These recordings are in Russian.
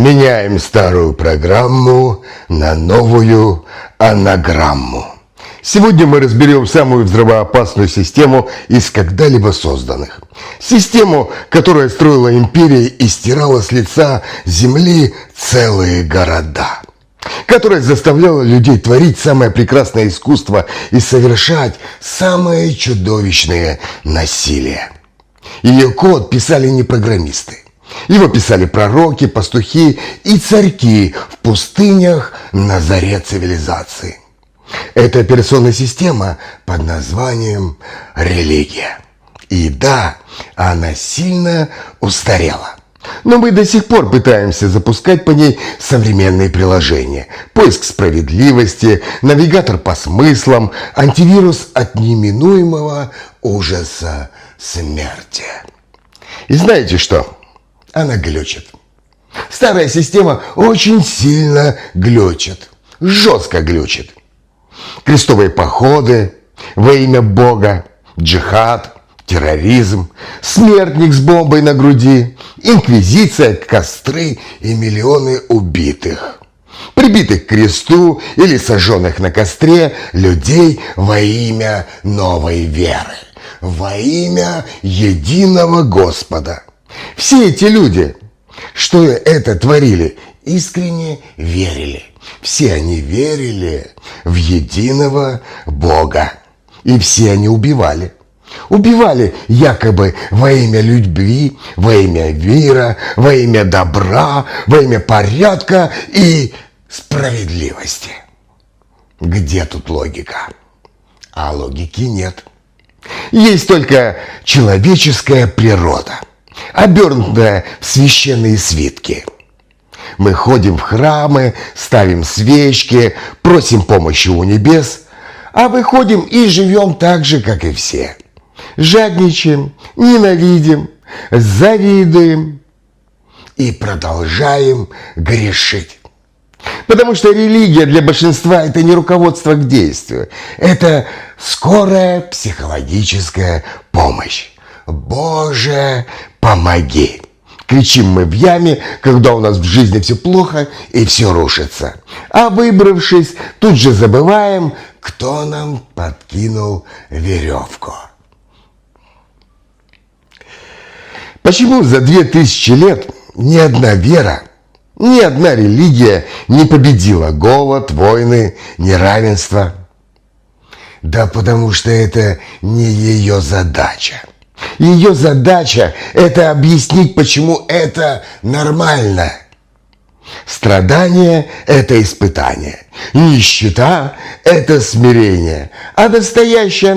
Меняем старую программу на новую анаграмму. Сегодня мы разберем самую взрывоопасную систему из когда-либо созданных. Систему, которая строила империи и стирала с лица земли целые города. Которая заставляла людей творить самое прекрасное искусство и совершать самые чудовищные насилия. Ее код писали не программисты. Его писали пророки, пастухи и царьки в пустынях на заре цивилизации. Это операционная система под названием религия. И да, она сильно устарела. Но мы до сих пор пытаемся запускать по ней современные приложения. Поиск справедливости, навигатор по смыслам, антивирус от неминуемого ужаса смерти. И знаете что? Она глючит. Старая система очень сильно глючит. Жестко глючит. Крестовые походы во имя Бога, джихад, терроризм, смертник с бомбой на груди, инквизиция, костры и миллионы убитых. Прибитых к кресту или сожженных на костре людей во имя новой веры. Во имя единого Господа. Все эти люди, что это творили, искренне верили. Все они верили в единого Бога. И все они убивали. Убивали якобы во имя любви, во имя мира, во имя добра, во имя порядка и справедливости. Где тут логика? А логики нет. Есть только человеческая природа, обернутая в священные свитки. Мы ходим в храмы, ставим свечки, просим помощи у небес, а выходим и живем так же, как и все. Жадничаем, ненавидим, завидуем и продолжаем грешить. Потому что религия для большинства – это не руководство к действию. Это скорая психологическая помощь. «Боже, помоги!» Кричим мы в яме, когда у нас в жизни все плохо и все рушится. А выбравшись, тут же забываем, кто нам подкинул веревку. Почему за 2000 лет ни одна вера, ни одна религия не победила голод, войны, неравенство? Да потому что это не ее задача. Ее задача – это объяснить, почему это нормально. Страдание – это испытание. Нищета – это смирение. А настоящая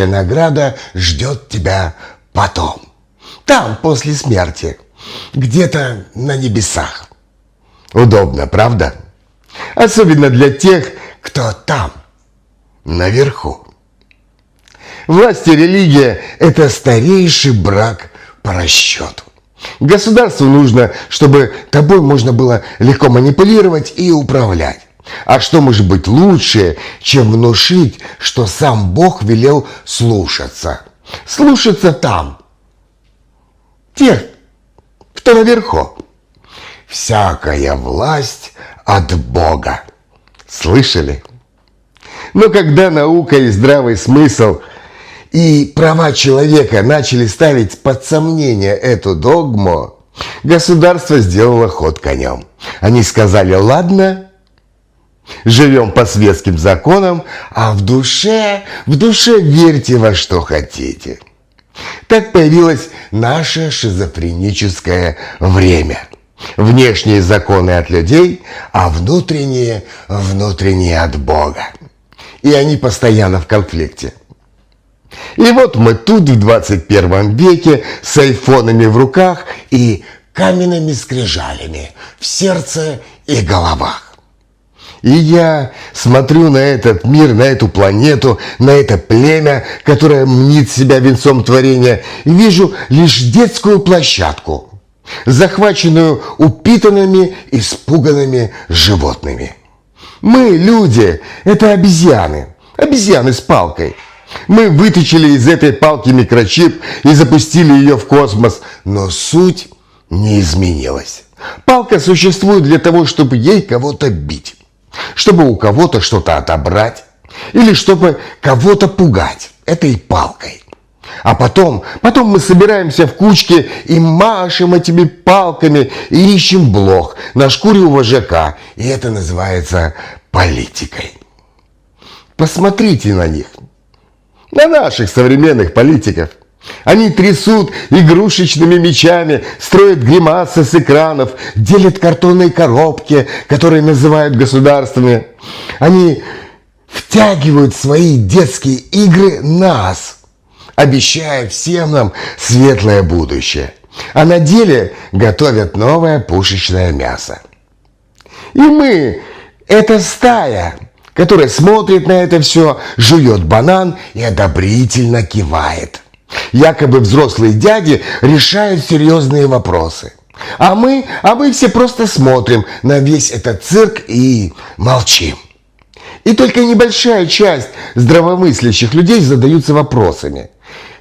награда ждет тебя потом. Там, после смерти. Где-то на небесах. Удобно, правда? Особенно для тех, кто там, наверху. Власть и религия – это старейший брак по расчету. Государству нужно, чтобы тобой можно было легко манипулировать и управлять. А что может быть лучше, чем внушить, что сам Бог велел слушаться? Слушаться там. Тех, кто наверху. Всякая власть от Бога. Слышали? Но когда наука и здравый смысл и права человека начали ставить под сомнение эту догму, государство сделало ход конем. Они сказали: ладно, живем по светским законам, а в душе верьте во что хотите. Так появилось наше шизофреническое время. Внешние законы от людей, а внутренние от Бога. И они постоянно в конфликте. И вот мы тут в 21 веке с айфонами в руках и каменными скрижалями в сердце и головах. И я смотрю на этот мир, на эту планету, на это племя, которое мнит себя венцом творения, и вижу лишь детскую площадку, захваченную упитанными, испуганными животными. Мы, люди, это обезьяны с палкой. Мы вытащили из этой палки микрочип и запустили ее в космос, но суть не изменилась. Палка существует для того, чтобы ей кого-то бить, чтобы у кого-то что-то отобрать или чтобы кого-то пугать этой палкой. А потом мы собираемся в кучке и машем этими палками и ищем блох на шкуре у вожака. И это называется политикой. Посмотрите на них, на наших современных политиков. Они трясут игрушечными мечами, строят гримасы с экранов, делят картонные коробки, которые называют государствами. Они втягивают в свои детские игры нас, обещая всем нам светлое будущее. А на деле готовят новое пушечное мясо. И мы, эта стая, которая смотрит на это все, жует банан и одобрительно кивает. Якобы взрослые дяди решают серьезные вопросы. А мы все просто смотрим на весь этот цирк и молчим. И только небольшая часть здравомыслящих людей задаются вопросами.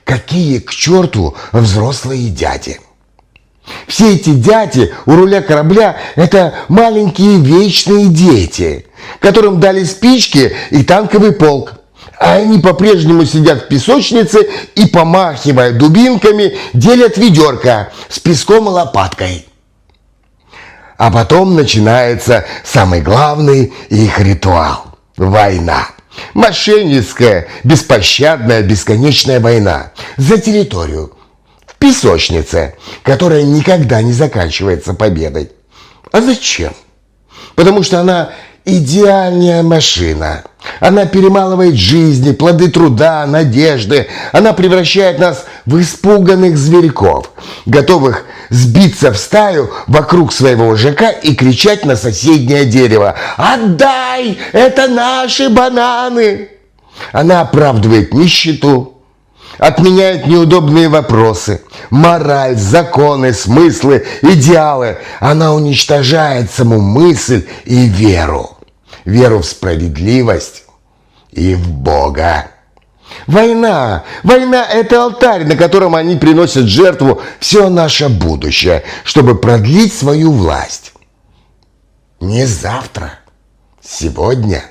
Какие к черту взрослые дяди? Все эти дяди у руля корабля – это маленькие вечные дети, которым дали спички и танковый полк. А они по-прежнему сидят в песочнице и, помахивая дубинками, делят ведерко с песком и лопаткой. А потом начинается самый главный их ритуал – война. Мошенническая, беспощадная, бесконечная война за территорию в песочнице, которая никогда не заканчивается победой. А зачем? Потому что она идеальная машина. Она перемалывает жизни, плоды труда, надежды. Она превращает нас в испуганных зверьков, готовых сбиться в стаю вокруг своего вожака и кричать на соседнее дерево: «Отдай! Это наши бананы!» Она оправдывает нищету, отменяет неудобные вопросы, мораль, законы, смыслы, идеалы. Она уничтожает саму мысль и веру. Веру в справедливость и в Бога. Война – это алтарь, на котором они приносят жертву все наше будущее, чтобы продлить свою власть. Не завтра, сегодня.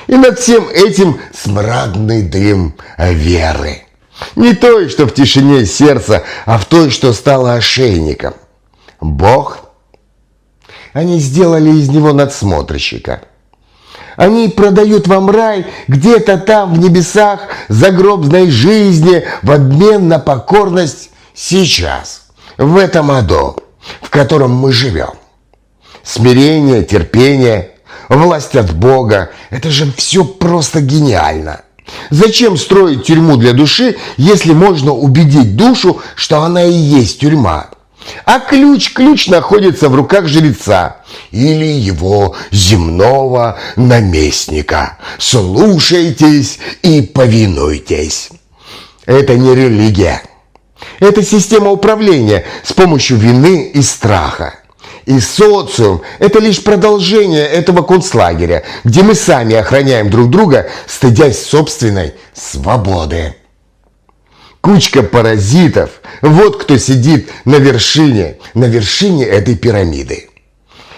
И над всем этим смрадный дым веры. Не той, что в тишине сердца, а в той, что стало ошейником. Бог. Они сделали из него надсмотрщика. Они продают вам рай где-то там в небесах загробной жизни в обмен на покорность сейчас, в этом аду, в котором мы живем. Смирение, терпение, власть от Бога – это же все просто гениально. Зачем строить тюрьму для души, если можно убедить душу, что она и есть тюрьма? А ключ находится в руках жреца или его земного наместника. Слушайтесь и повинуйтесь. Это не религия. Это система управления с помощью вины и страха. И социум – это лишь продолжение этого концлагеря, где мы сами охраняем друг друга, стыдясь собственной свободы. Кучка паразитов – вот кто сидит на вершине этой пирамиды.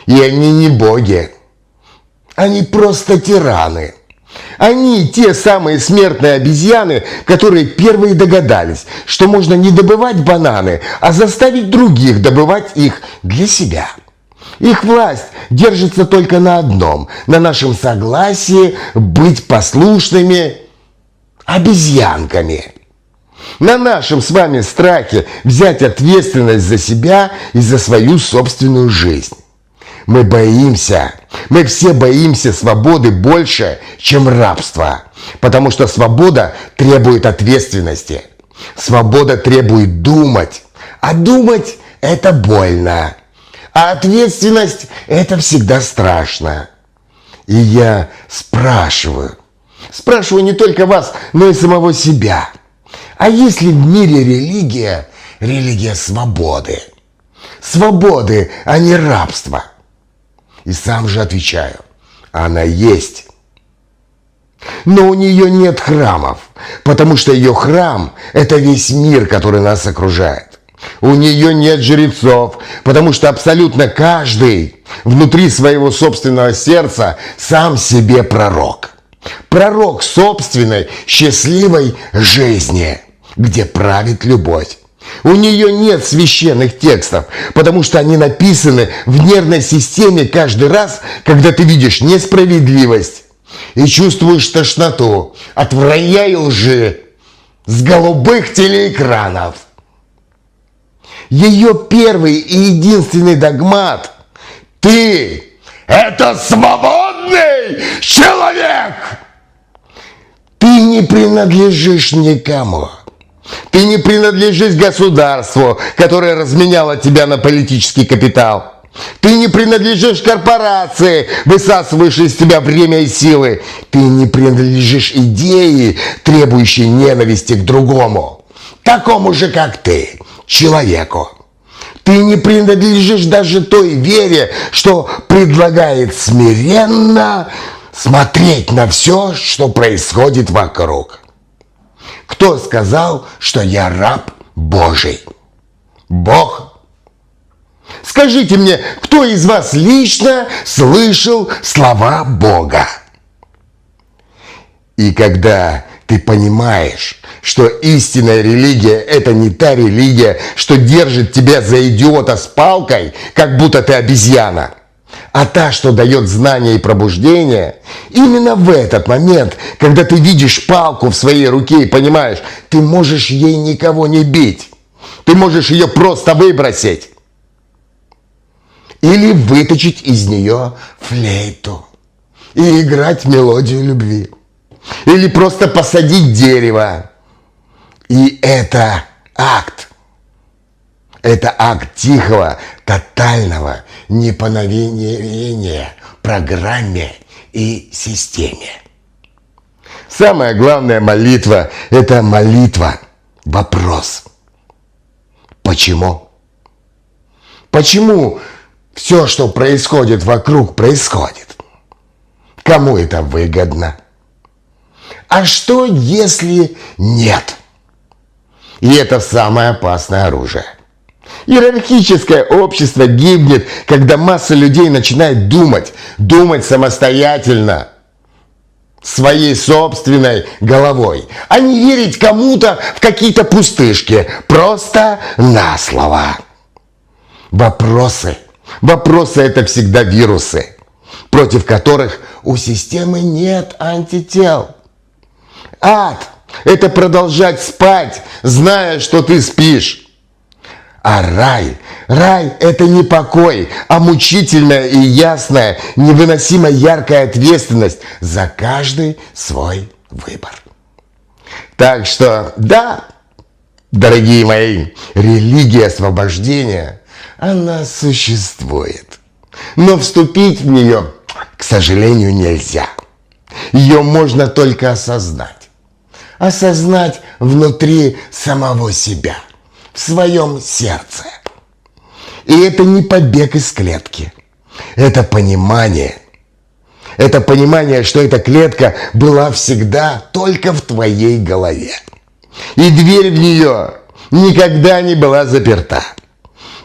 И они не боги, они просто тираны. Они те самые смертные обезьяны, которые первые догадались, что можно не добывать бананы, а заставить других добывать их для себя. Их власть держится только на одном – на нашем согласии быть послушными обезьянками. На нашем с вами страхе взять ответственность за себя и за свою собственную жизнь. Мы все боимся свободы больше, чем рабства, потому что свобода требует ответственности. Свобода требует думать, а думать – это больно, а ответственность – это всегда страшно. И я спрашиваю не только вас, но и самого себя. А есть ли в мире религия свободы? Свободы, а не рабства. И сам же отвечаю, она есть. Но у нее нет храмов, потому что ее храм – это весь мир, который нас окружает. У нее нет жрецов, потому что абсолютно каждый внутри своего собственного сердца сам себе пророк. Пророк собственной счастливой жизни, где правит любовь. У нее нет священных текстов, потому что они написаны в нервной системе каждый раз, когда ты видишь несправедливость и чувствуешь тошноту от вранья и лжи с голубых телеэкранов. Ее первый и единственный догмат – ты – это свободный человек! Ты не принадлежишь никому. Ты не принадлежишь государству, которое разменяло тебя на политический капитал. Ты не принадлежишь корпорации, высасывающей из тебя время и силы. Ты не принадлежишь идее, требующей ненависти к другому, такому же, как ты, человеку. Ты не принадлежишь даже той вере, что предлагает смиренно смотреть на все, что происходит вокруг. Кто сказал, что я раб Божий? Бог. Скажите мне, кто из вас лично слышал слова Бога? И когда ты понимаешь, что истинная религия – это не та религия, что держит тебя за идиота с палкой, как будто ты обезьяна, а та, что дает знания и пробуждение, именно в этот момент, когда ты видишь палку в своей руке и понимаешь, ты можешь ей никого не бить, ты можешь ее просто выбросить или выточить из нее флейту и играть мелодию любви, или просто посадить дерево. И это акт. Это акт тихого, тотального неповиновения программе и системе. Самая главная молитва – это молитва, вопрос. Почему? Почему все, что происходит вокруг, происходит? Кому это выгодно? А что, если нет? И это самое опасное оружие. Иерархическое общество гибнет, когда масса людей начинает думать самостоятельно, своей собственной головой, а не верить кому-то в какие-то пустышки, просто на слово. Вопросы это всегда вирусы, против которых у системы нет антител. Ад – это продолжать спать, зная, что ты спишь. А рай – это не покой, а мучительная и ясная, невыносимо яркая ответственность за каждый свой выбор. Так что, да, дорогие мои, религия освобождения, она существует. Но вступить в нее, к сожалению, нельзя. Ее можно только осознать. Осознать внутри самого себя, в своем сердце. И это не побег из клетки. Это понимание. Это понимание, что эта клетка была всегда только в твоей голове. И дверь в нее никогда не была заперта.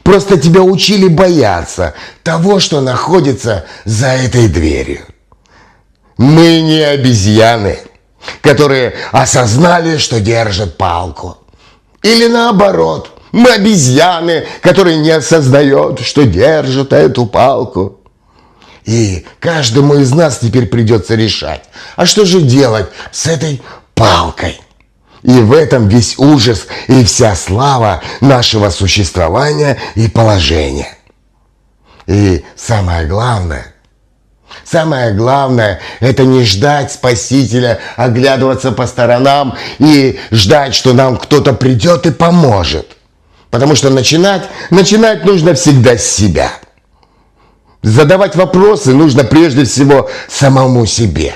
Просто тебя учили бояться того, что находится за этой дверью. Мы не обезьяны, которые осознали, что держат палку. Или наоборот, мы обезьяны, которые не осознают, что держат эту палку. И каждому из нас теперь придется решать, а что же делать с этой палкой? И в этом весь ужас и вся слава нашего существования и положения. И самое главное, это не ждать Спасителя, оглядываться по сторонам и ждать, что нам кто-то придет и поможет. Потому что начинать нужно всегда с себя. Задавать вопросы нужно прежде всего самому себе.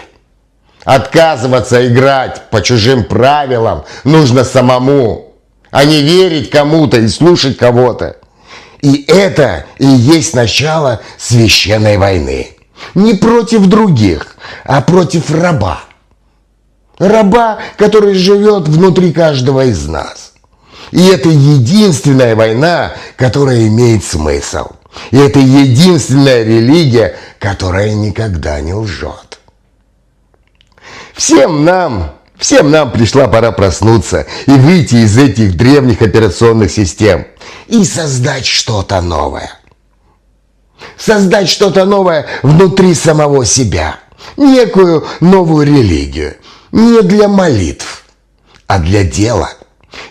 Отказываться играть по чужим правилам нужно самому, а не верить кому-то и слушать кого-то. И это и есть начало священной войны. Не против других, а против раба. Раба, который живет внутри каждого из нас. И это единственная война, которая имеет смысл. И это единственная религия, которая никогда не лжет. Всем нам пришла пора проснуться и выйти из этих древних операционных систем и создать что-то новое. Создать что-то новое внутри самого себя. Некую новую религию. Не для молитв, а для дела.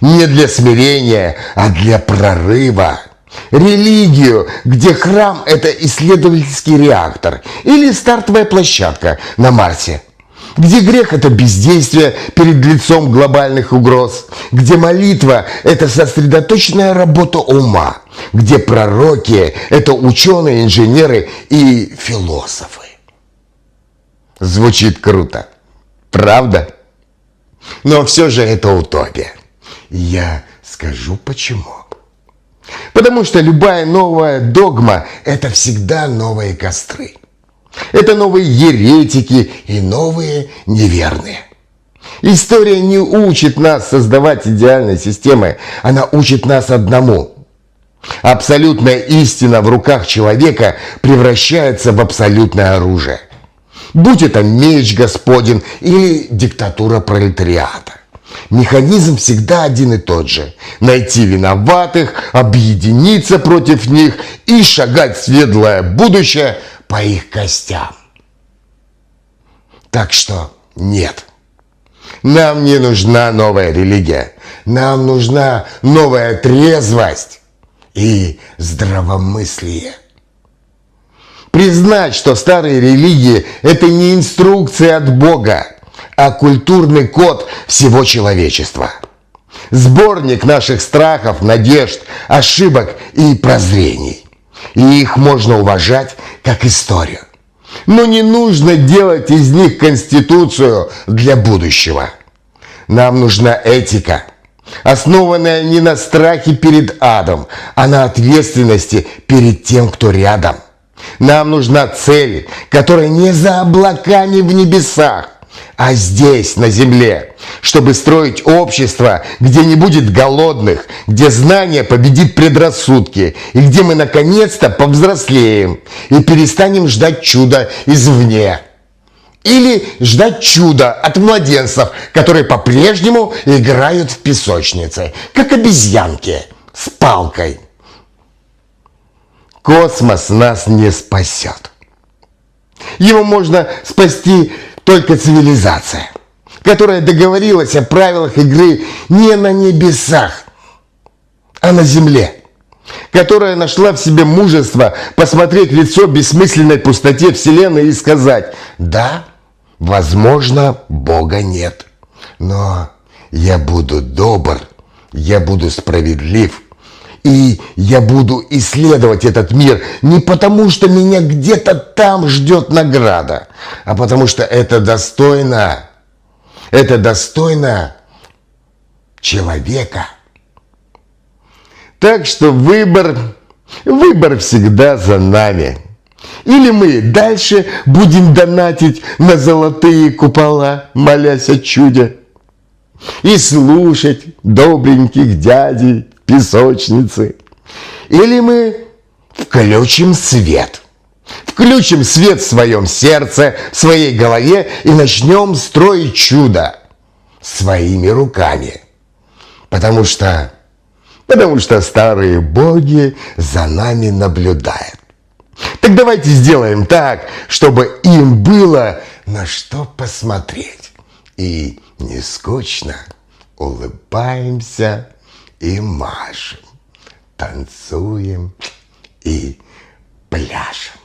Не для смирения, а для прорыва. Религию, где храм – это исследовательский реактор или стартовая площадка на Марсе. Где грех – это бездействие перед лицом глобальных угроз. Где молитва – это сосредоточенная работа ума. Где пророки – это ученые, инженеры и философы. Звучит круто, правда? Но все же это утопия. Я скажу почему. Потому что любая новая догма – это всегда новые костры. Это новые еретики и новые неверные. История не учит нас создавать идеальные системы, она учит нас одному. Абсолютная истина в руках человека превращается в абсолютное оружие. Будь это меч Господень или диктатура пролетариата. Механизм всегда один и тот же. Найти виноватых, объединиться против них и шагать в светлое будущее по их костям. Так что нет. Нам не нужна новая религия. Нам нужна новая трезвость и здравомыслие. Признать, что старые религии – это не инструкция от Бога, а культурный код всего человечества. Сборник наших страхов, надежд, ошибок и прозрений. И их можно уважать как историю. Но не нужно делать из них конституцию для будущего. Нам нужна этика, основанная не на страхе перед адом, а на ответственности перед тем, кто рядом. Нам нужна цель, которая не за облаками в небесах, а здесь, на земле, чтобы строить общество, где не будет голодных, где знание победит предрассудки, и где мы наконец-то повзрослеем и перестанем ждать чуда извне. Или ждать чуда от младенцев, которые по-прежнему играют в песочнице, как обезьянки с палкой. Космос нас не спасет. Его можно спасти только цивилизация, которая договорилась о правилах игры не на небесах, а на земле, которая нашла в себе мужество посмотреть в лицо бессмысленной пустоте Вселенной и сказать: да, возможно, Бога нет, но я буду добр, я буду справедлив, и я буду исследовать этот мир не потому, что меня где-то там ждет награда, а потому что это достойно человека. Так что выбор всегда за нами. Или мы дальше будем донатить на золотые купола, молясь о чуде, и слушать добреньких дядей песочницы. Или мы включим свет. Включим свет в своем сердце, в своей голове и начнем строить чудо своими руками. Потому что старые боги за нами наблюдают. Так давайте сделаем так, чтобы им было на что посмотреть. И не скучно улыбаемся и машем, танцуем и пляшем.